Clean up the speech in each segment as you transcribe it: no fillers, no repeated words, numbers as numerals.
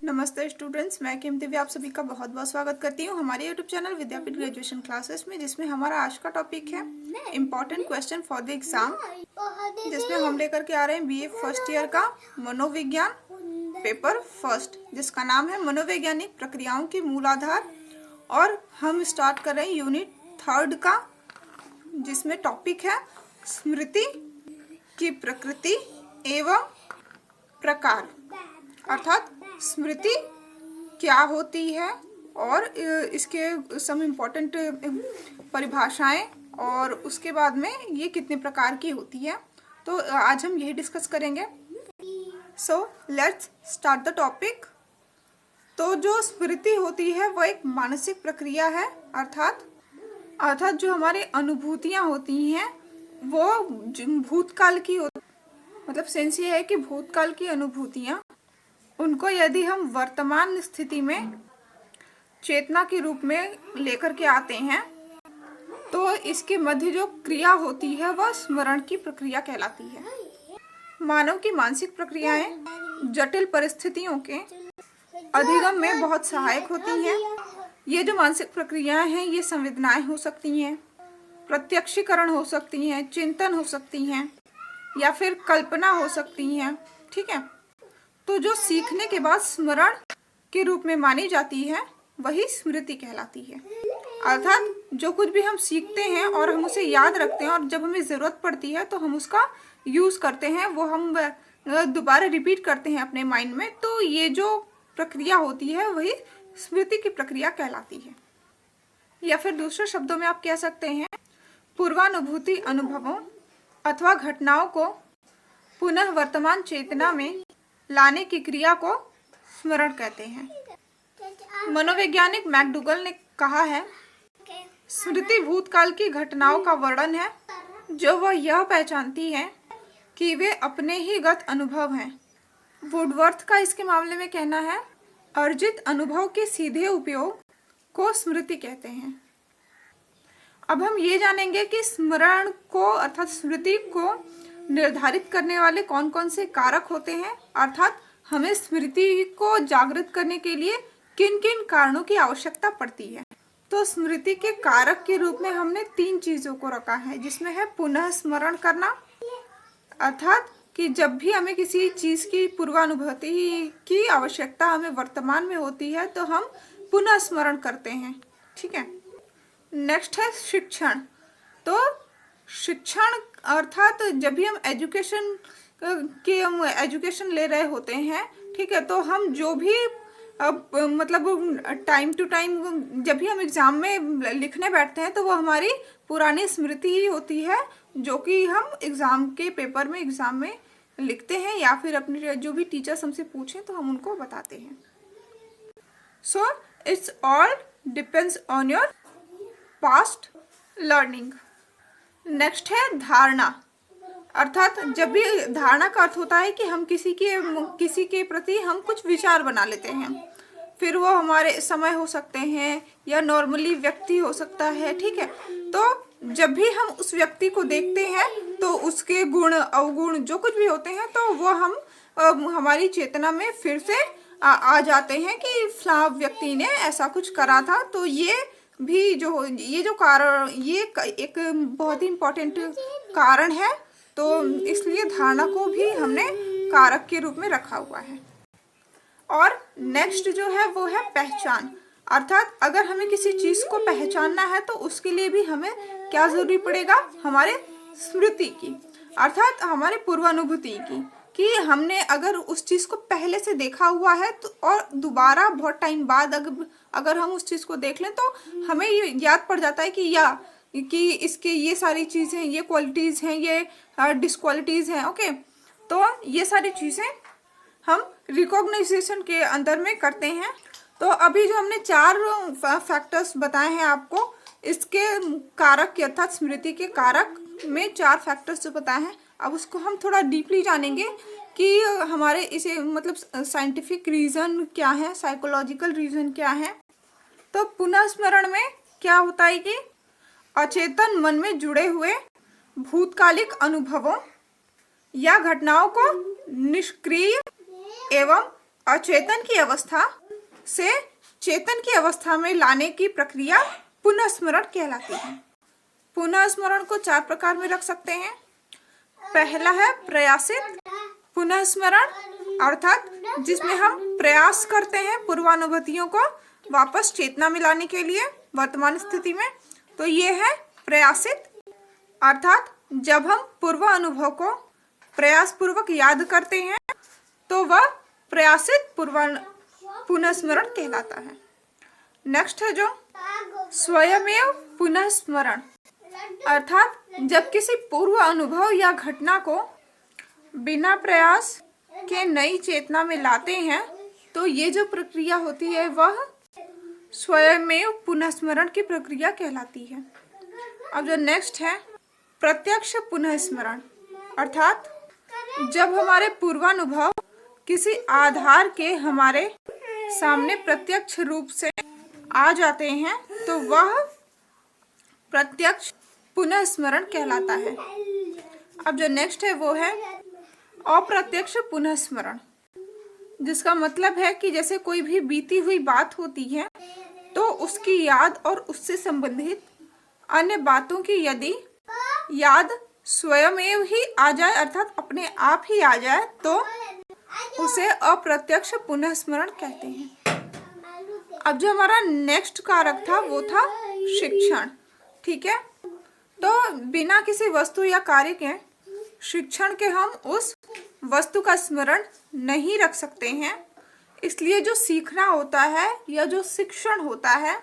नमस्ते स्टूडेंट्स, मैं किम दिव्या आप सभी का बहुत बहुत स्वागत करती हूँ हमारे यूट्यूब चैनल विद्यापीठ ग्रेजुएशन क्लासेस में, जिसमें हमारा आज का टॉपिक है important question for the exam, जिसमें हम लेकर के आ रहे हैं बीए फर्स्ट ईयर का मनोविज्ञान पेपर फर्स्ट, जिसका नाम है मनोवैज्ञानिक प्रक्रियाओं के मूलाधार। और हम स्टार्ट कर रहे हैं यूनिट 3 का, जिसमें टॉपिक है स्मृति की प्रकृति एवं प्रकार, अर्थात स्मृति क्या होती है और इसके सम इम्पोर्टेंट परिभाषाएं, और उसके बाद में ये कितने प्रकार की होती है। तो आज हम यही डिस्कस करेंगे। So let's start the topic. तो जो स्मृति होती है वो एक मानसिक प्रक्रिया है, अर्थात जो हमारी अनुभूतियां होती हैं वो भूतकाल की मतलब सेंस ये है कि भूतकाल की अनुभूतियां, उनको यदि हम वर्तमान स्थिति में चेतना के रूप में लेकर के आते हैं तो इसके मध्य जो क्रिया होती है वह स्मरण की प्रक्रिया कहलाती है। मानव की मानसिक प्रक्रियाएं जटिल परिस्थितियों के अधिगम में बहुत सहायक होती हैं। ये जो मानसिक प्रक्रियाएं हैं ये संवेदनाएं हो सकती हैं, प्रत्यक्षीकरण हो सकती हैं, चिंतन हो सकती हैं या फिर कल्पना हो सकती हैं। ठीक है, तो जो सीखने के बाद स्मरण के रूप में मानी जाती है वही स्मृति कहलाती है। अर्थात जो कुछ भी हम सीखते हैं और हम उसे याद रखते हैं और जब हमें ज़रूरत पड़ती है तो हम उसका यूज़ करते हैं, वो हम दोबारा रिपीट करते हैं अपने माइंड में, तो ये जो प्रक्रिया होती है वही स्मृति की प्रक्रिया कहलाती है। या फिर दूसरे शब्दों में आप कह सकते हैं पूर्वानुभूति अनुभवों अथवा घटनाओं को पुनः वर्तमान चेतना में लाने की क्रिया को स्मरण कहते हैं। मनोवैज्ञानिक मैकडूगल ने कहा है, स्मृति भूतकाल की घटनाओं का वर्णन है जो वह यह पहचानती है कि वे अपने ही गत अनुभव हैं। वुडवर्थ का इसके मामले में कहना है, अर्जित अनुभव के सीधे उपयोग को स्मृति कहते हैं। अब हम ये जानेंगे कि स्मरण को अर्थात स्मृति को निर्धारित करने वाले कौन कौन से कारक होते हैं, अर्थात हमें स्मृति को जागृत करने के लिए किन किन कारणों की आवश्यकता पड़ती है। तो स्मृति के कारक के रूप में हमने 3 चीजों को रखा है, जिसमें है पुनः स्मरण करना, अर्थात कि जब भी हमें किसी चीज की पूर्वानुभूति की आवश्यकता हमें वर्तमान में होती है तो हम पुनः स्मरण करते हैं। ठीक है, नेक्स्ट है शिक्षण। तो शिक्षण अर्थात जब भी हम एजुकेशन ले रहे होते हैं, ठीक है, तो हम जो भी मतलब टाइम टू टाइम जब भी हम एग्जाम में लिखने बैठते हैं तो वो हमारी पुरानी स्मृति ही होती है, जो कि हम एग्जाम के पेपर में एग्जाम में लिखते हैं या फिर अपने जो भी टीचर्स हमसे पूछें तो हम उनको बताते हैं। So it's all depends on your past learning. Next है धारणा, अर्थात जब भी धारणा का अर्थ होता है कि हम किसी के प्रति हम कुछ विचार बना लेते हैं, फिर वो हमारे समय हो सकते हैं या नॉर्मली व्यक्ति हो सकता है। ठीक है, तो जब भी हम उस व्यक्ति को देखते हैं तो उसके गुण अवगुण जो कुछ भी होते हैं तो वो हम हमारी चेतना में फिर से आ जाते हैं कि फलां व्यक्ति ने ऐसा कुछ करा था। तो ये जो कारण ये एक बहुत ही इम्पोर्टेंट कारण है, तो इसलिए धारणा को भी हमने कारक के रूप में रखा हुआ है। और नेक्स्ट जो है वो है पहचान, अर्थात अगर हमें किसी चीज को पहचानना है तो उसके लिए भी हमें क्या जरूरी पड़ेगा, हमारे स्मृति की, अर्थात हमारे पूर्वानुभूति की, कि हमने अगर उस चीज को पहले से देखा हुआ है तो और दोबारा बहुत टाइम बाद अगर हम उस चीज को देख लें तो हमें ये याद पड़ जाता है कि इसके ये सारी चीजें, ये क्वालिटीज हैं, ये डिसक्वालिटीज हैं। ओके, तो ये सारी चीजें हम रिकॉग्नाइजेशन के अंदर में करते हैं। तो अभी जो हमने 4 फैक्टर्स बताए हैं आपको, इसके कारक के अर्थात स्मृति के कारक में 4 फैक्टर्स जो बताए हैं, अब उसको हम थोड़ा डीपली जानेंगे कि हमारे इसे मतलब साइंटिफिक रीज़न क्या है, साइकोलॉजिकल रीज़न क्या है। तो पुनः स्मरण में क्या होता है कि अचेतन मन में जुड़े हुए भूतकालिक अनुभवों या घटनाओं को निष्क्रिय एवं अचेतन की अवस्था से चेतन की अवस्था में लाने की प्रक्रिया पुनः स्मरण कहलाती है। पुनः स्मरण को 4 प्रकार में रख सकते हैं। पहला है प्रयासित पुनः स्मरण, अर्थात जिसमें हम प्रयास करते हैं पूर्वानुभूतियों को वापस चेतना में लाने के लिए वर्तमान स्थिति में। तो ये है प्रयासित, अर्थात जब हम पूर्व अनुभव को प्रयास पूर्वक याद करते हैं तो वह प्रयासित पुनः स्मरण कहलाता है। नेक्स्ट है जो स्वयमेव पुनः स्मरण, अर्थात जब किसी पूर्व अनुभव या घटना को बिना प्रयास के नई चेतना में लाते हैं तो ये जो प्रक्रिया होती है वह स्वयमेव पुनः स्मरण की प्रक्रिया कहलाती है। अब जो नेक्स्ट है प्रत्यक्ष पुनः स्मरण, अर्थात जब हमारे पूर्वानुभव किसी आधार के हमारे सामने प्रत्यक्ष रूप से आ जाते हैं तो वह प्रत्यक्ष पुनः स्मरण कहलाता है। अब जो नेक्स्ट है वो है अप्रत्यक्ष पुनः स्मरण, जिसका मतलब है कि जैसे कोई भी बीती हुई बात होती है तो उसकी याद और उससे संबंधित अन्य बातों की यदि याद स्वयमेव ही आ जाए, अर्थात अपने आप ही आ जाए, तो उसे अप्रत्यक्ष पुनः स्मरण कहते हैं। अब जो हमारा नेक्स्ट कारक था वो था शिक्षण। ठीक है, तो बिना किसी वस्तु या कार्य के शिक्षण के हम उस वस्तु का स्मरण नहीं रख सकते हैं। इसलिए जो सीखना होता है या जो शिक्षण होता है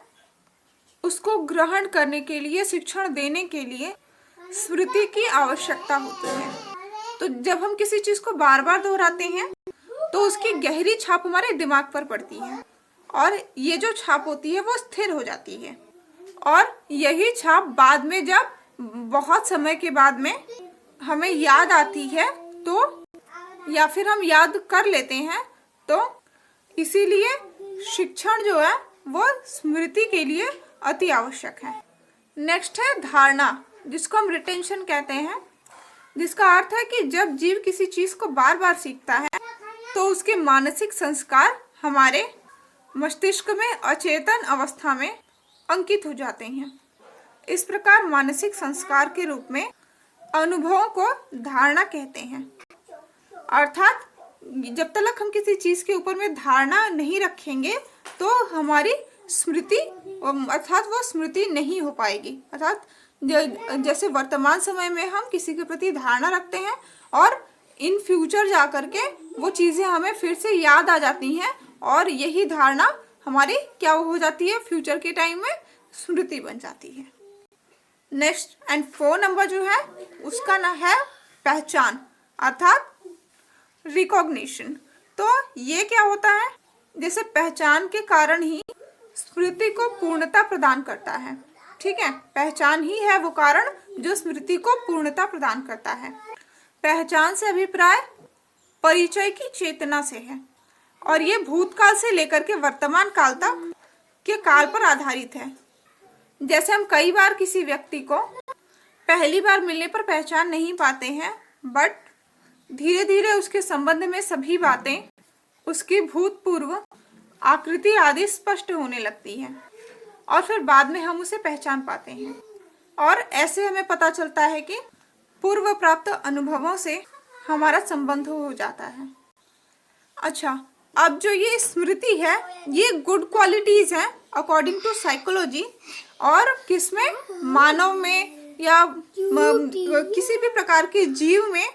उसको ग्रहण करने के लिए, शिक्षण देने के लिए स्मृति की आवश्यकता होती है। तो जब हम किसी चीज को बार बार दोहराते हैं तो उसकी गहरी छाप हमारे दिमाग पर पड़ती है और ये जो छाप होती है वो स्थिर हो जाती है और यही छाप बाद में जब बहुत समय के बाद में हमें याद आती है तो या फिर हम याद कर लेते हैं, तो इसीलिए शिक्षण जो है वो स्मृति के लिए अति आवश्यक है। नेक्स्ट है धारणा, जिसको हम रिटेंशन कहते हैं, जिसका अर्थ है कि जब जीव किसी चीज को बार बार सीखता है तो उसके मानसिक संस्कार हमारे मस्तिष्क में अचेतन अवस्था में अंकित हो जाते हैं। इस प्रकार मानसिक संस्कार के रूप में अनुभवों को धारणा कहते हैं। अर्थात जब तक हम किसी चीज के ऊपर में धारणा नहीं रखेंगे तो हमारी स्मृति अर्थात वो स्मृति नहीं हो पाएगी। अर्थात जैसे वर्तमान समय में हम किसी के प्रति धारणा रखते हैं और इन फ्यूचर जा करके वो चीजें हमें फिर से याद आ जाती हैं और यही धारणा हमारी क्या हो जाती है, फ्यूचर के टाइम में स्मृति बन जाती है। नेक्स्ट एंड 4 नंबर जो है उसका ना है पहचान, अर्थात रिकॉग्निशन। तो ये क्या होता है, जैसे पहचान के कारण ही स्मृति को पूर्णता प्रदान करता है। ठीक है, पहचान ही है वो कारण जो स्मृति को पूर्णता प्रदान करता है। पहचान से अभिप्राय परिचय की चेतना से है और ये भूतकाल से लेकर के वर्तमान काल तक के काल पर आधारित है। जैसे हम कई बार किसी व्यक्ति को पहली बार मिलने पर पहचान नहीं पाते हैं, बट धीरे धीरे उसके संबंध में सभी बातें, उसकी भूतपूर्व आकृति आदि स्पष्ट होने लगती है और फिर बाद में हम उसे पहचान पाते हैं और ऐसे हमें पता चलता है कि पूर्व प्राप्त अनुभवों से हमारा संबंध हो जाता है। अच्छा, अब जो ये स्मृति है ये गुड क्वालिटीज है अकॉर्डिंग टू साइकोलॉजी, और किसमें, मानव में या किसी भी प्रकार के जीव में।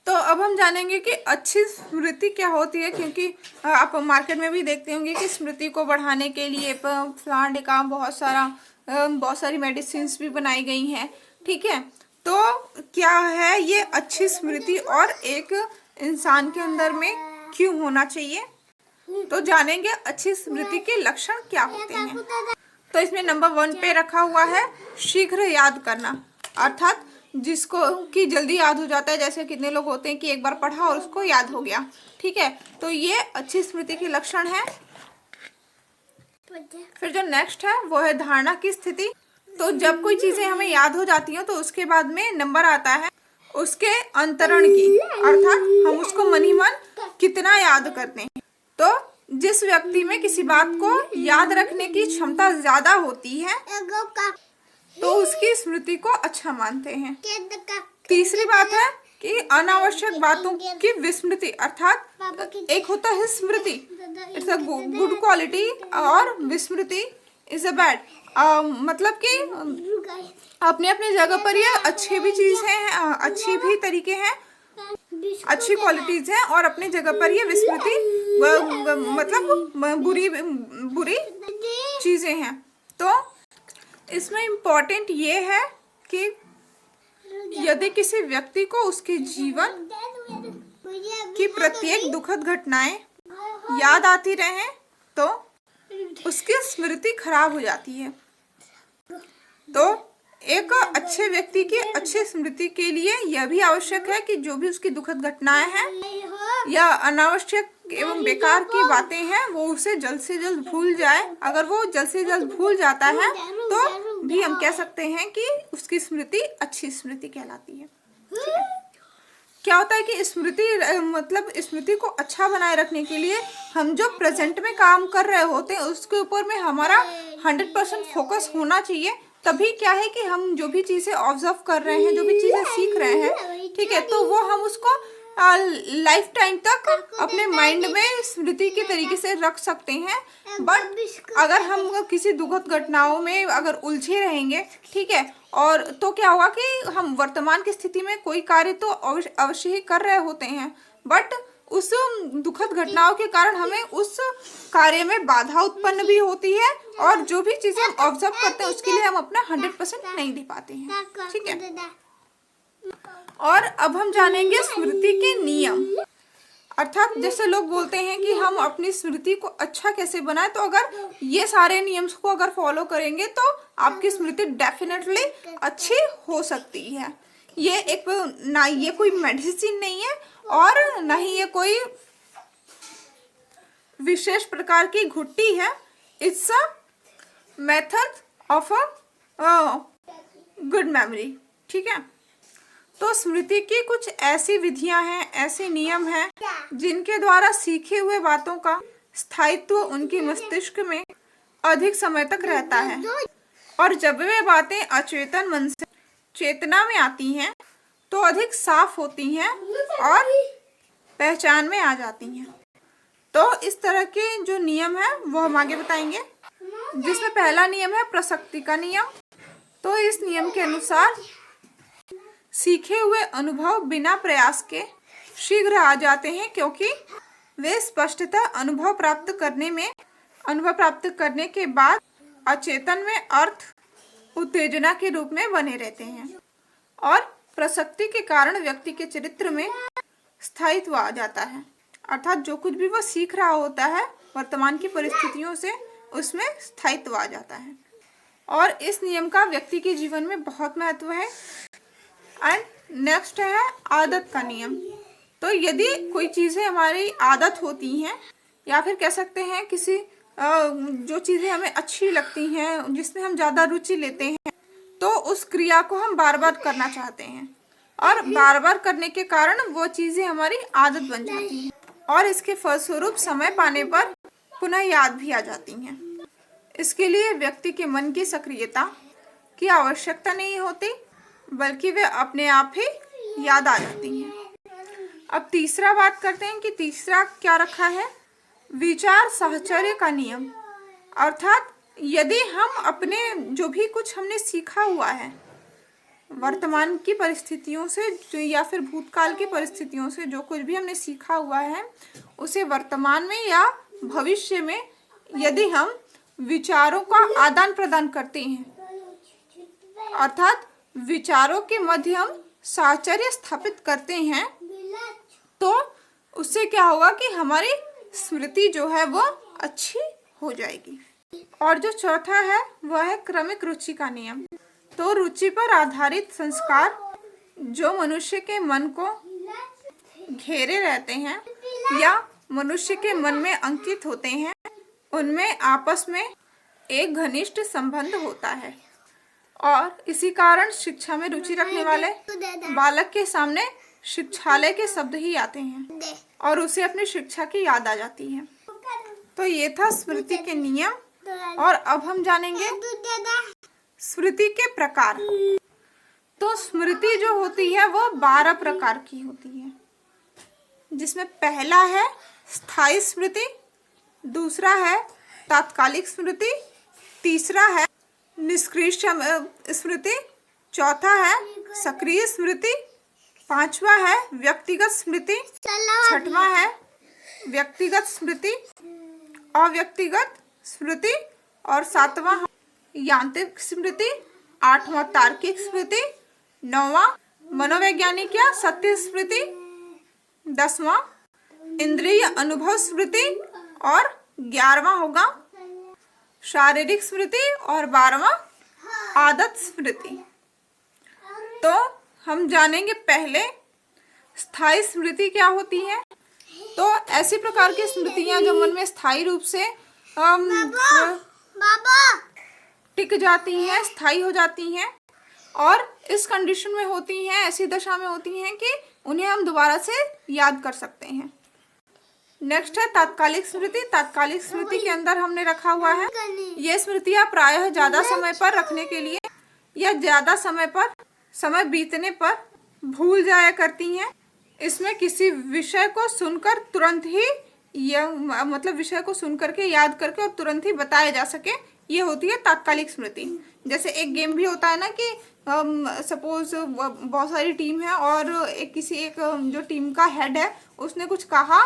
तो अब हम जानेंगे कि अच्छी स्मृति क्या होती है, क्योंकि आप मार्केट में भी देखते होंगे कि स्मृति को बढ़ाने के लिए प्लांट का बहुत सारी मेडिसिन भी बनाई गई हैं। ठीक है, तो क्या है ये अच्छी स्मृति और एक इंसान के अंदर में क्यों होना चाहिए, तो जानेंगे अच्छी स्मृति के लक्षण क्या होते हैं। तो इसमें नंबर 1 पे रखा हुआ है शीघ्र याद करना, अर्थात जिसको कि जल्दी याद हो जाता है। जैसे कितने लोग होते हैं कि एक बार पढ़ा और उसको याद हो गया। ठीक है, तो ये अच्छी स्मृति के लक्षण है। फिर जो नेक्स्ट है वो है धारणा की स्थिति। तो जब कोई चीजें हमें याद हो जाती हैं तो उसके बाद में नंबर आता है उसके अंतरण की, अर्थात हम उसको मन ही मन कितना याद करते हैं। तो जिस व्यक्ति में किसी बात को याद रखने की क्षमता ज्यादा होती है तो उसकी स्मृति को अच्छा मानते हैं। तीसरी बात है कि अनावश्यक बातों की विस्मृति, अर्थात एक होता है स्मृति, इट्स अ गुड क्वालिटी, और विस्मृति इज अ बैड, मतलब कि अपने अपने जगह पर ये अच्छी भी चीज है, अच्छी भी तरीके हैं, अच्छी क्वालिटीज हैं, और अपनी जगह पर ये विस्मृति मतलब बुरी चीजें हैं। तो इसमें इम्पोर्टेंट ये है कि यदि किसी व्यक्ति को उसके जीवन की प्रत्येक दुखद घटनाएं याद आती रहे तो उसकी स्मृति खराब हो जाती है। तो एक अच्छे व्यक्ति की अच्छी स्मृति के लिए यह भी आवश्यक है कि जो भी उसकी दुखद घटनाएं हैं या अनावश्यक एवं बेकार की बातें हैं वो उसे जल्द से जल्द भूल जाए। अगर वो जल्द से जल्द भूल जाता है तो भी हम कह सकते हैं कि उसकी स्मृति अच्छी स्मृति कहलाती है। ठीक है, क्या होता है कि स्मृति मतलब स्मृति को अच्छा बनाए रखने के लिए हम जो प्रेजेंट में काम कर रहे होते हैं उसके ऊपर में हमारा 100% फोकस होना चाहिए। तभी क्या है कि हम जो भी चीजें ऑब्जर्व कर रहे हैं, जो भी चीजें सीख रहे हैं, ठीक है, तो वो हम उसको लाइफ टाइम तक अपने माइंड में स्मृति के तरीके से रख सकते हैं। बट अगर हम किसी दुखद घटनाओं में अगर उलझे रहेंगे, ठीक है, और तो क्या होगा कि हम वर्तमान की स्थिति में कोई कार्य तो अवश्य ही कर रहे होते हैं, बट उस दुखद घटनाओं के कारण हमें उस कार्य में बाधा उत्पन्न भी होती है, और जो भी चीजें हम ऑब्जर्व करते हैं उसके लिए हम अपना 100% नहीं दे पाते हैं। ठीक है, और अब हम जानेंगे स्मृति के नियम, अर्थात जैसे लोग बोलते हैं कि हम अपनी स्मृति को अच्छा कैसे बनाएं, तो अगर ये सारे नियम को अगर फॉलो करेंगे तो आपकी स्मृति डेफिनेटली अच्छी हो सकती है। ये एक ना ये कोई मेडिसिन नहीं है और ना ही ये कोई विशेष प्रकार की घुट्टी है। It's a method of a good memory. ठीक है, तो स्मृति की कुछ ऐसी विधियां हैं, ऐसे नियम हैं जिनके द्वारा सीखे हुए बातों का स्थायित्व उनके मस्तिष्क में अधिक समय तक रहता है, और जब वे बातें अचेतन मन से चेतना में आती हैं तो अधिक साफ होती हैं और पहचान में आ जाती हैं। तो इस तरह के जो नियम है वो हम आगे बताएंगे, जिसमें पहला नियम है प्रसक्ति का नियम। तो इस नियम के अनुसार सीखे हुए अनुभव बिना प्रयास के शीघ्र आ जाते हैं, क्योंकि वे स्पष्टतः अनुभव प्राप्त करने के बाद अचेतन में अर्थ उत्तेजना के रूप में बने रहते हैं, और प्रसक्ति के कारण व्यक्ति के चरित्र में स्थायित्व आ जाता है। अर्थात जो कुछ भी वह सीख रहा होता है वर्तमान की परिस्थितियों से, उसमें स्थायित्व आ जाता है, और इस नियम का व्यक्ति के जीवन में बहुत महत्व है। एंड नेक्स्ट है आदत का नियम। तो यदि कोई चीज़ें हमारी आदत होती हैं, या फिर कह सकते हैं किसी जो चीज़ें हमें अच्छी लगती हैं, जिसमें हम ज़्यादा रुचि लेते हैं, तो उस क्रिया को हम बार बार करना चाहते हैं, और बार बार करने के कारण वो चीज़ें हमारी आदत बन जाती हैं, और इसके फलस्वरूप समय पाने पर पुनः याद भी आ जाती हैं। इसके लिए व्यक्ति के मन की सक्रियता की आवश्यकता नहीं होती, बल्कि वे अपने आप ही याद आ जाती हैं। अब तीसरा बात करते हैं कि तीसरा क्या रखा है, विचार साहचर्य का नियम। अर्थात यदि हम अपने जो भी कुछ हमने सीखा हुआ है वर्तमान की परिस्थितियों से या फिर भूतकाल की परिस्थितियों से, जो कुछ भी हमने सीखा हुआ है उसे वर्तमान में या भविष्य में यदि हम विचारों का आदान प्रदान करते हैं, अर्थात विचारों के मध्य हम साहचर्य स्थापित करते हैं, तो उससे क्या होगा कि हमारी स्मृति जो है वो अच्छी हो जाएगी। और जो चौथा है वह है क्रमिक रुचि का नियम। तो रुचि पर आधारित संस्कार जो मनुष्य के मन को घेरे रहते हैं या मनुष्य के मन में अंकित होते हैं, उनमें आपस में एक घनिष्ठ संबंध होता है, और इसी कारण शिक्षा में रुचि रखने वाले बालक के सामने शिक्षालय के शब्द ही आते हैं और उसे अपनी शिक्षा की याद आ जाती है। तो ये था स्मृति के नियम, और अब हम जानेंगे स्मृति के प्रकार। तो स्मृति जो होती है वो 12 प्रकार की होती है, जिसमें पहला है स्थायी स्मृति, दूसरा है तात्कालिक स्मृति, तीसरा है निष्क्रिय स्मृति, चौथा है सक्रिय स्मृति, पांचवा है व्यक्तिगत स्मृति, छठवां है व्यक्तिगत स्मृति, अव्यक्तिगत स्मृति, और सातवां यांत्रिक स्मृति, आठवां तार्किक स्मृति, नौवां मनोवैज्ञानिक या सत्य स्मृति, 10वां इंद्रिय अनुभव स्मृति, और 11वां होगा शारीरिक स्मृति, और 12वां आदत स्मृति। तो हम जानेंगे पहले स्थायी स्मृति क्या होती है। तो ऐसी प्रकार की स्मृतियां जो मन में स्थायी रूप से टिक जाती हैं, स्थायी हो जाती हैं, और इस कंडीशन में होती हैं, ऐसी दशा में होती हैं कि उन्हें हम दोबारा से याद कर सकते हैं। नेक्स्ट है तात्कालिक स्मृति। तात्कालिक स्मृति के अंदर हमने रखा हुआ है ये स्मृतियां प्रायः ज्यादा समय पर रखने के लिए या ज्यादा समय बीतने पर भूल जाया करती हैं। इसमें किसी विषय को सुनकर तुरंत ही मतलब विषय को सुन करके याद करके और तुरंत ही बताया जा सके, ये होती है तात्कालिक स्मृति। जैसे एक गेम भी होता है ना कि सपोज बहुत सारी टीम है और किसी एक जो टीम का हेड है उसने कुछ कहा,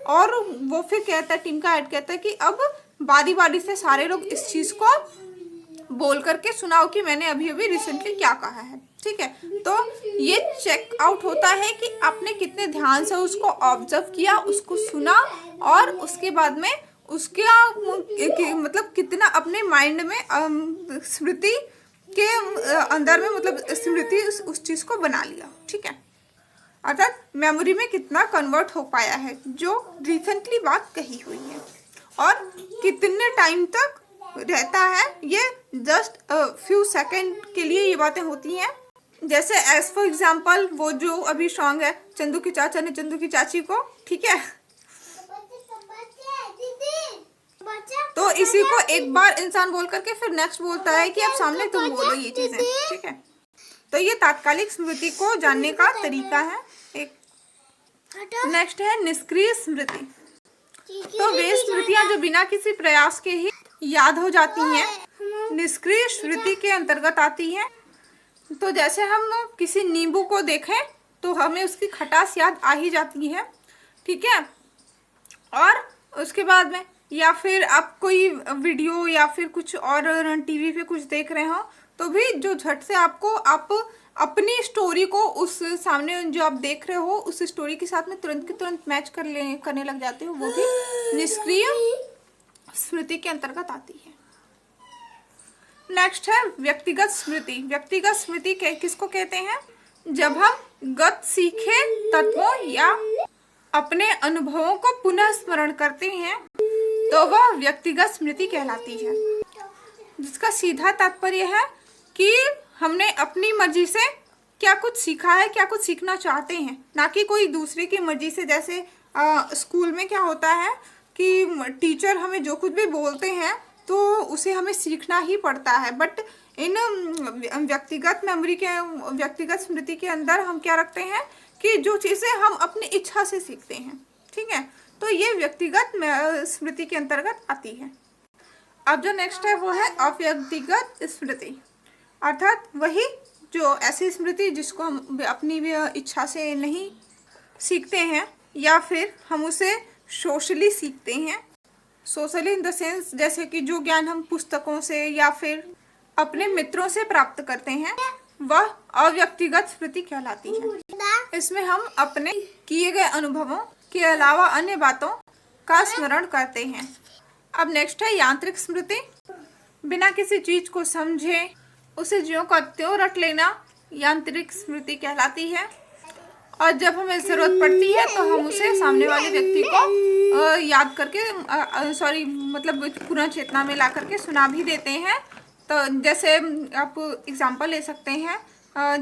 और वो फिर कहता है, टीम का हेड कहता है कि अब बारी बारी से सारे लोग इस चीज को बोल करके सुनाओ कि मैंने अभी अभी रिसेंटली क्या कहा है। ठीक है, तो ये चेक आउट होता है कि आपने कितने ध्यान से उसको ऑब्जर्व किया, उसको सुना, और उसके बाद में उसका मतलब कितना अपने माइंड में स्मृति के अंदर में मतलब स्मृति उस चीज को बना लिया। ठीक है, अर्थात मेमोरी में कितना कन्वर्ट हो पाया है जो रिसेंटली बात कही हुई है, और कितने टाइम तक रहता है, ये जस्ट फ्यू सेकंड के लिए ये बातें होती हैं। जैसे एज फॉर एग्जाम्पल वो जो अभी सॉन्ग है चंदू की चाचा ने चंदू की चाची को, ठीक है, तो इसी को एक बार इंसान बोल करके फिर नेक्स्ट बोलता है कि अब सामने तुम बोलो ये चीजें। ठीक है, तो ये तात्कालिक स्मृति को जानने का तरीका है एक। नेक्स्ट है निष्क्रिय स्मृति। तो वे स्मृतियां जो बिना किसी प्रयास के ही याद हो जाती हैं, निष्क्रिय स्मृति के अंतर्गत आती हैं। तो जैसे हम किसी नींबू को देखें तो हमें उसकी खटास याद आ ही जाती है। ठीक है, और उसके बाद में या फिर आप कोई वीडियो या फिर कुछ और टीवी पे कुछ देख रहे हो तो भी जो झट से आप अपनी स्टोरी को उस सामने जो आप देख रहे हो उस स्टोरी के साथ में तुरंत के तुरंत मैच करने लग जाते हो, वो भी निष्क्रिय स्मृति के अंतर्गत आती है। नेक्स्ट है व्यक्तिगत स्मृति। व्यक्तिगत स्मृति किसको कहते हैं? जब हम गत सीखे तत्वों या अपने अनुभवों को पुनः स्मरण करते हैं तो वह व्यक्तिगत स्मृति कहलाती है, जिसका सीधा तात्पर्य है कि हमने अपनी मर्जी से क्या कुछ सीखा है, क्या कुछ सीखना चाहते हैं, ना कि कोई दूसरे की मर्जी से। जैसे स्कूल में क्या होता है कि टीचर हमें जो कुछ भी बोलते हैं तो उसे हमें सीखना ही पड़ता है, बट इन व्यक्तिगत मेमोरी के व्यक्तिगत स्मृति के अंदर हम क्या रखते हैं कि जो चीज़ें हम अपनी इच्छा से सीखते हैं। ठीक है, तो ये व्यक्तिगत स्मृति के अंतर्गत आती है। अब जो नेक्स्ट है वो है अव्यक्तिगत स्मृति, अर्थात वही जो ऐसी स्मृति जिसको हम अपनी इच्छा से नहीं सीखते हैं या फिर हम उसे सोशली सीखते हैं। सोशली इन द सेंस जैसे कि जो ज्ञान हम पुस्तकों से या फिर अपने मित्रों से प्राप्त करते हैं वह अव्यक्तिगत स्मृति कहलाती है। इसमें हम अपने किए गए अनुभवों के अलावा अन्य बातों का स्मरण करते हैं। अब नेक्स्ट है यांत्रिक स्मृति। बिना किसी चीज को समझे उसे ज्यों का त्यों रट लेना यांत्रिक स्मृति कहलाती है, और जब हमें जरूरत पड़ती है तो हम उसे सामने वाले व्यक्ति को याद करके मतलब पुनः चेतना में ला करके सुना भी देते हैं। तो जैसे आप एग्जांपल ले सकते हैं,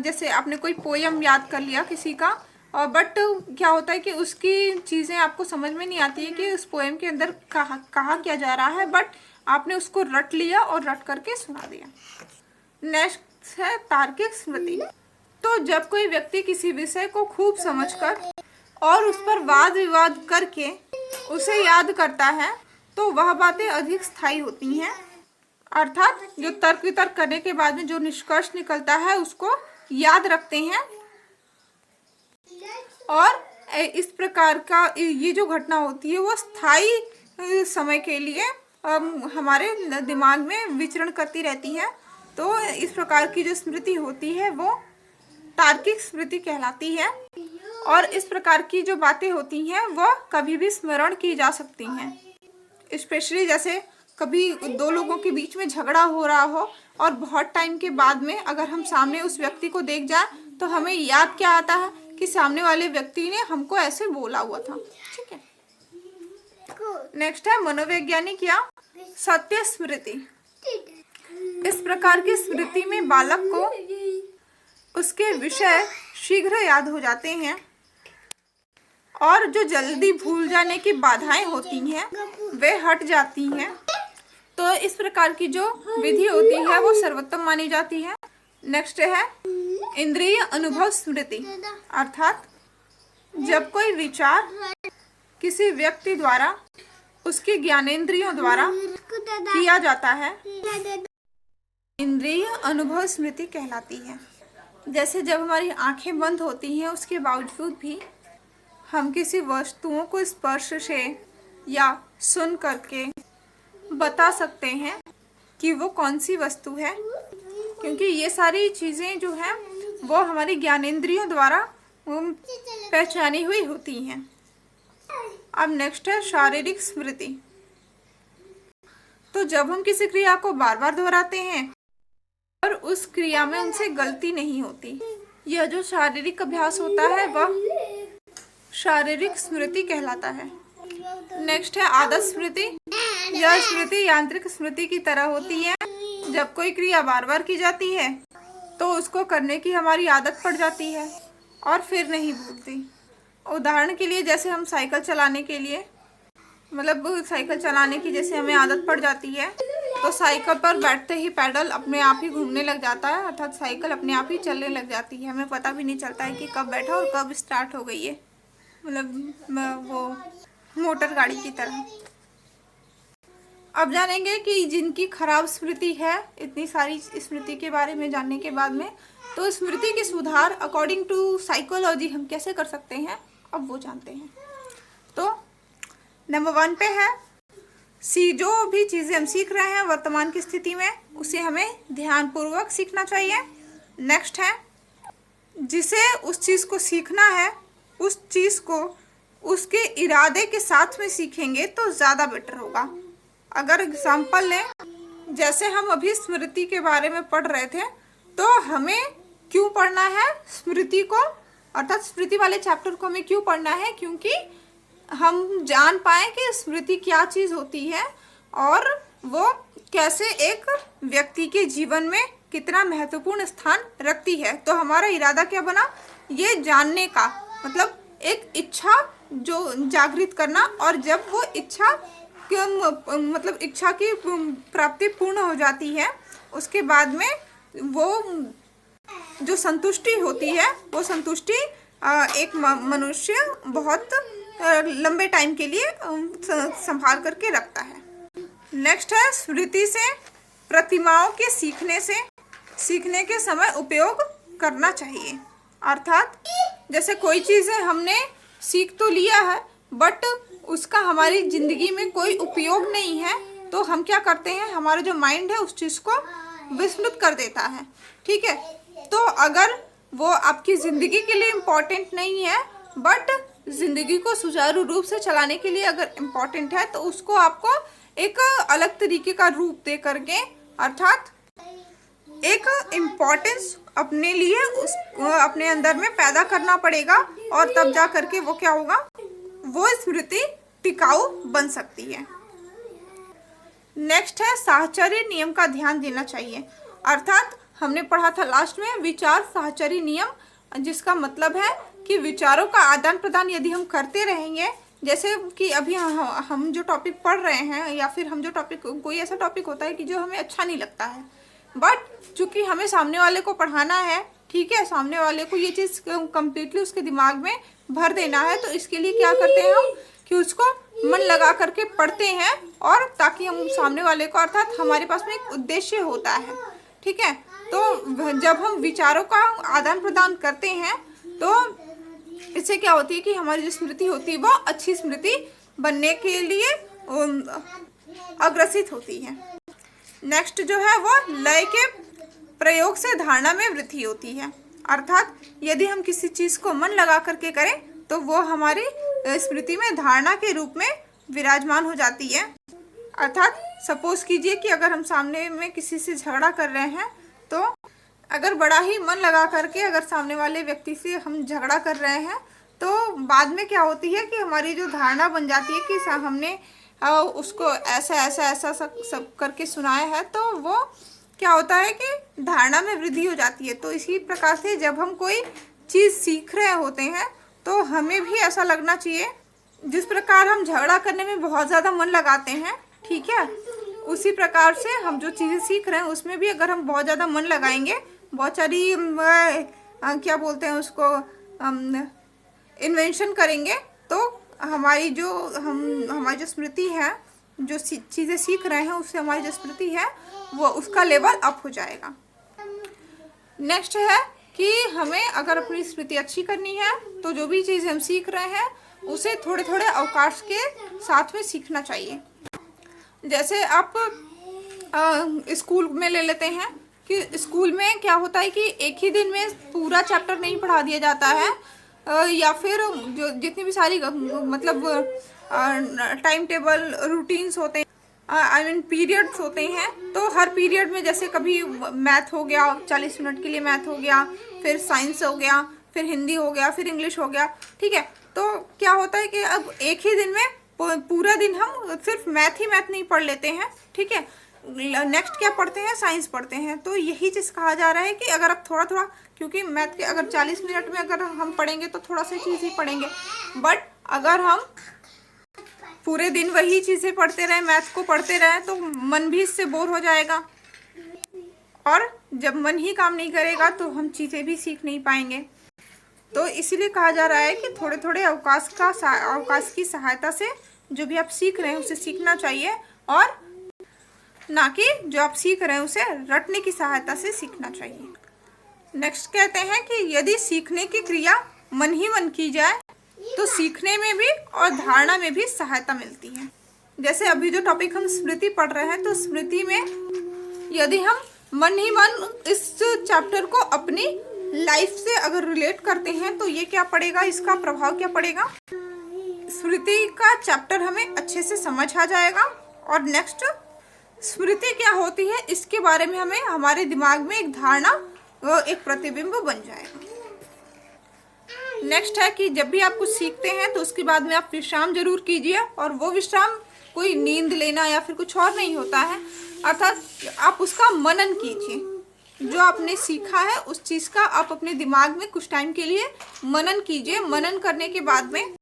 जैसे आपने कोई पोयम याद कर लिया किसी का, और बट क्या होता है कि उसकी चीज़ें आपको समझ में नहीं आती है कि उस पोएम के अंदर कहा क्या जा रहा है, बट आपने उसको रट लिया और रट करके सुना दिया। नेक्स्ट है तार्किक स्मृति। तो जब कोई व्यक्ति किसी विषय को खूब समझकर और उस पर वाद विवाद करके उसे याद करता है तो वह बातें अधिक स्थायी होती हैं। अर्थात जो तर्क वितर्क करने के बाद में जो निष्कर्ष निकलता है उसको याद रखते हैं, और इस प्रकार का ये जो घटना होती है वो स्थायी समय के लिए हमारे दिमाग में विचरण करती रहती है। तो इस प्रकार की जो स्मृति होती है वो तार्किक स्मृति कहलाती है, और इस प्रकार की जो बातें होती हैं वह कभी भी स्मरण की जा सकती हैं। स्पेशली जैसे कभी दो लोगों के बीच में झगड़ा हो रहा हो और बहुत टाइम के बाद में अगर हम सामने उस व्यक्ति को देख जाए तो हमें याद क्या आता है कि सामने वाले व्यक्ति ने हमको ऐसे बोला हुआ था। ठीक है, नेक्स्ट है मनोवैज्ञानिक या सत्य स्मृति। इस प्रकार की स्मृति में बालक को उसके विषय शीघ्र याद हो जाते हैं और जो जल्दी भूल जाने की बाधाएं होती हैं वे हट जाती हैं। तो इस प्रकार की जो विधि होती है वो सर्वोत्तम मानी जाती है। नेक्स्ट है इंद्रिय अनुभव स्मृति। अर्थात जब कोई विचार किसी व्यक्ति द्वारा उसके ज्ञानेंद्रियों द्वारा किया जाता है, इंद्रिय अनुभव स्मृति कहलाती है। जैसे जब हमारी आंखें बंद होती हैं उसके बावजूद भी हम किसी वस्तुओं को स्पर्श से या सुन करके बता सकते हैं कि वो कौन सी वस्तु है, क्योंकि ये सारी चीज़ें जो हैं वो हमारी ज्ञानेंद्रियों द्वारा पहचानी हुई होती हैं। अब नेक्स्ट है शारीरिक स्मृति। तो जब हम किसी क्रिया को बार बार दोहराते हैं और उस क्रिया में उनसे गलती नहीं होती, यह जो शारीरिक अभ्यास होता है वह शारीरिक स्मृति कहलाता है। नेक्स्ट है आदत स्मृति। यह स्मृति यांत्रिक स्मृति की तरह होती है। जब कोई क्रिया बार बार की जाती है तो उसको करने की हमारी आदत पड़ जाती है और फिर नहीं भूलती। उदाहरण के लिए जैसे हम साइकिल चलाने के लिए साइकिल चलाने की जैसे हमें आदत पड़ जाती है तो साइकिल पर बैठते ही पैडल अपने आप ही घूमने लग जाता है, अर्थात साइकिल अपने आप ही चलने लग जाती है। हमें पता भी नहीं चलता है कि कब बैठा और कब स्टार्ट हो गई है, वो मोटर गाड़ी की तरह। अब जानेंगे कि जिनकी खराब स्मृति है, इतनी सारी स्मृति के बारे में जानने के बाद में, तो स्मृति की सुधार अकॉर्डिंग टू साइकोलॉजी हम कैसे कर सकते हैं, अब वो जानते हैं। तो नंबर 1 पे है जो भी चीज़ें हम सीख रहे हैं वर्तमान की स्थिति में उसे हमें ध्यानपूर्वक सीखना चाहिए। नेक्स्ट है जिसे उस चीज़ को सीखना है उस चीज़ को उसके इरादे के साथ में सीखेंगे तो ज़्यादा बेटर होगा। अगर एग्जाम्पल लें, जैसे हम अभी स्मृति के बारे में पढ़ रहे थे, तो हमें क्यों पढ़ना है स्मृति को, अर्थात स्मृति वाले चैप्टर को हमें क्यों पढ़ना है, क्योंकि हम जान पाए कि स्मृति क्या चीज़ होती है और वो कैसे एक व्यक्ति के जीवन में कितना महत्वपूर्ण स्थान रखती है। तो हमारा इरादा क्या बना, ये जानने का, मतलब एक इच्छा जो जागृत करना, और जब वो इच्छा इच्छा की प्राप्ति पूर्ण हो जाती है उसके बाद में वो जो संतुष्टि होती है वो संतुष्टि एक मनुष्य बहुत लंबे टाइम के लिए संभाल करके रखता है। नेक्स्ट है स्मृति से प्रतिमाओं के सीखने के समय उपयोग करना चाहिए। अर्थात जैसे कोई चीज़ें हमने सीख तो लिया है बट उसका हमारी ज़िंदगी में कोई उपयोग नहीं है, तो हम क्या करते हैं, हमारा जो माइंड है उस चीज़ को विस्मृत कर देता है। ठीक है, तो अगर वो आपकी ज़िंदगी के लिए इम्पोर्टेंट नहीं है बट ज़िंदगी को सुचारू रूप से चलाने के लिए अगर इम्पोर्टेंट है तो उसको आपको एक अलग तरीके का रूप दे करके, अर्थात एक इम्पोर्टेंस अपने लिए अपने अंदर में पैदा करना पड़ेगा, और तब जा करके वो क्या होगा, वो स्मृति टिकाऊ बन सकती है। नेक्स्ट है साहचर्य नियम का ध्यान देना चाहिए। अर्थात हमने पढ़ा था लास्ट में विचार साहचर्य नियम, जिसका मतलब है कि विचारों का आदान प्रदान यदि हम करते रहेंगे, जैसे कि अभी हम जो टॉपिक पढ़ रहे हैं, या फिर हम जो टॉपिक, कोई ऐसा टॉपिक होता है कि जो हमें अच्छा नहीं लगता है, बट चूंकि हमें सामने वाले को पढ़ाना है, ठीक है, सामने वाले को ये चीज़ कम्प्लीटली उसके दिमाग में भर देना है, तो इसके लिए क्या करते हैं हम कि उसको मन लगा करके पढ़ते हैं, और ताकि हम सामने वाले को, अर्थात हमारे पास में एक उद्देश्य होता है, ठीक है। तो जब हम विचारों का आदान प्रदान करते हैं तो इससे क्या होती है कि हमारी जो स्मृति होती है वो अच्छी स्मृति बनने के लिए अग्रसित होती है। नेक्स्ट जो है वो लय के प्रयोग से धारणा में वृद्धि होती है, अर्थात यदि हम किसी चीज़ को मन लगा करके करें तो वो हमारी स्मृति में धारणा के रूप में विराजमान हो जाती है। अर्थात सपोज कीजिए कि अगर हम सामने में किसी से झगड़ा कर रहे हैं, तो अगर बड़ा ही मन लगा करके अगर सामने वाले व्यक्ति से हम झगड़ा कर रहे हैं, तो बाद में क्या होती है कि हमारी जो धारणा बन जाती है कि हमने उसको ऐसा ऐसा ऐसा सब करके सुनाया है, तो वो क्या होता है कि धारणा में वृद्धि हो जाती है। तो इसी प्रकार से जब हम कोई चीज़ सीख रहे होते हैं तो हमें भी ऐसा लगना चाहिए, जिस प्रकार हम झगड़ा करने में बहुत ज़्यादा मन लगाते हैं, ठीक है, उसी प्रकार से हम जो चीज़ें सीख रहे हैं उसमें भी अगर हम बहुत ज़्यादा मन लगाएंगे, बहुत सारी क्या बोलते हैं उसको, इन्वेंशन करेंगे, तो हमारी जो स्मृति है, जो चीज़ें सीख रहे हैं उससे हमारी जो स्मृति है वो उसका लेवल अप हो जाएगा। नेक्स्ट है कि हमें अगर अपनी स्मृति अच्छी करनी है तो जो भी चीज़ हम सीख रहे हैं उसे थोड़े थोड़े अवकाश के साथ में सीखना चाहिए। जैसे आप स्कूल में ले लेते हैं कि स्कूल में क्या होता है कि एक ही दिन में पूरा चैप्टर नहीं पढ़ा दिया जाता है, या फिर जो जितनी भी सारी मतलब टाइम टेबल रूटीन्स होते हैं, आई मीन पीरियड्स होते हैं, तो हर पीरियड में जैसे कभी मैथ हो गया, 40 मिनट के लिए मैथ हो गया, फिर साइंस हो गया, फिर हिंदी हो गया, फिर इंग्लिश हो गया, ठीक है। तो क्या होता है कि अब एक ही दिन में पूरा दिन हम सिर्फ मैथ नहीं पढ़ लेते हैं, ठीक है, नेक्स्ट क्या पढ़ते हैं, साइंस पढ़ते हैं। तो यही चीज़ कहा जा रहा है कि अगर आप थोड़ा थोड़ा, क्योंकि मैथ के अगर 40 मिनट में अगर हम पढ़ेंगे तो थोड़ा सा चीज़ ही पढ़ेंगे, बट अगर हम पूरे दिन वही चीज़ें पढ़ते रहें, मैथ को पढ़ते रहें, तो मन भी इससे बोर हो जाएगा, और जब मन ही काम नहीं करेगा तो हम चीज़ें भी सीख नहीं पाएंगे। तो इसीलिए कहा जा रहा है कि थोड़े थोड़े अवकाश की सहायता से जो भी आप सीख रहे हैं उसे सीखना चाहिए, और ना कि जो आप सीख रहे हैं उसे रटने की सहायता से सीखना चाहिए। नेक्स्ट कहते हैं कि यदि सीखने की क्रिया मन ही मन की जाए तो सीखने में भी और धारणा में भी सहायता मिलती है। जैसे अभी जो टॉपिक हम स्मृति पढ़ रहे हैं, तो स्मृति में यदि हम मन ही मन इस चैप्टर को अपनी लाइफ से अगर रिलेट करते हैं तो ये क्या पड़ेगा, इसका प्रभाव क्या पड़ेगा, स्मृति का चैप्टर हमें अच्छे से समझ आ जाएगा, और नेक्स्ट स्मृति क्या होती है इसके बारे में हमें हमारे दिमाग में एक धारणा, एक प्रतिबिंब बन जाएगा। नेक्स्ट है कि जब भी आप कुछ सीखते हैं तो उसके बाद में आप विश्राम जरूर कीजिए, और वो विश्राम कोई नींद लेना या फिर कुछ और नहीं होता है, अर्थात आप उसका मनन कीजिए। जो आपने सीखा है उस चीज़ का आप अपने दिमाग में कुछ टाइम के लिए मनन कीजिए। मनन करने के बाद में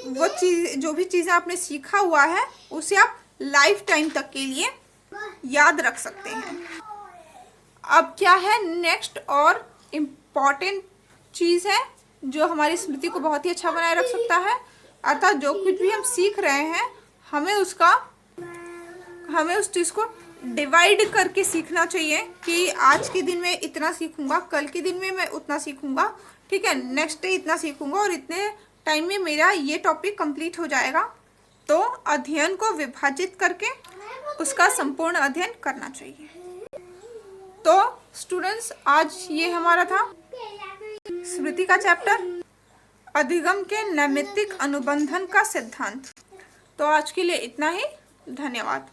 वो चीज़, जो भी चीज़ें आपने सीखा हुआ है उसे आप लाइफ टाइम तक के लिए याद रख सकते हैं। अब क्या है नेक्स्ट और इम्पॉर्टेंट चीज़ है जो हमारी स्मृति को बहुत ही अच्छा बनाए रख सकता है, अर्थात जो कुछ भी हम सीख रहे हैं हमें उस चीज़ को डिवाइड करके सीखना चाहिए कि आज के दिन में इतना सीखूंगा, कल के दिन में मैं उतना सीखूंगा, ठीक है, नेक्स्ट डे इतना सीखूंगा, और इतने टाइम में मेरा ये टॉपिक कंप्लीट हो जाएगा। तो अध्ययन को विभाजित करके उसका संपूर्ण अध्ययन करना चाहिए। तो स्टूडेंट्स, आज ये हमारा था स्मृति का चैप्टर, अधिगम के नैमित्तिक अनुबंधन का सिद्धांत। तो आज के लिए इतना ही, धन्यवाद।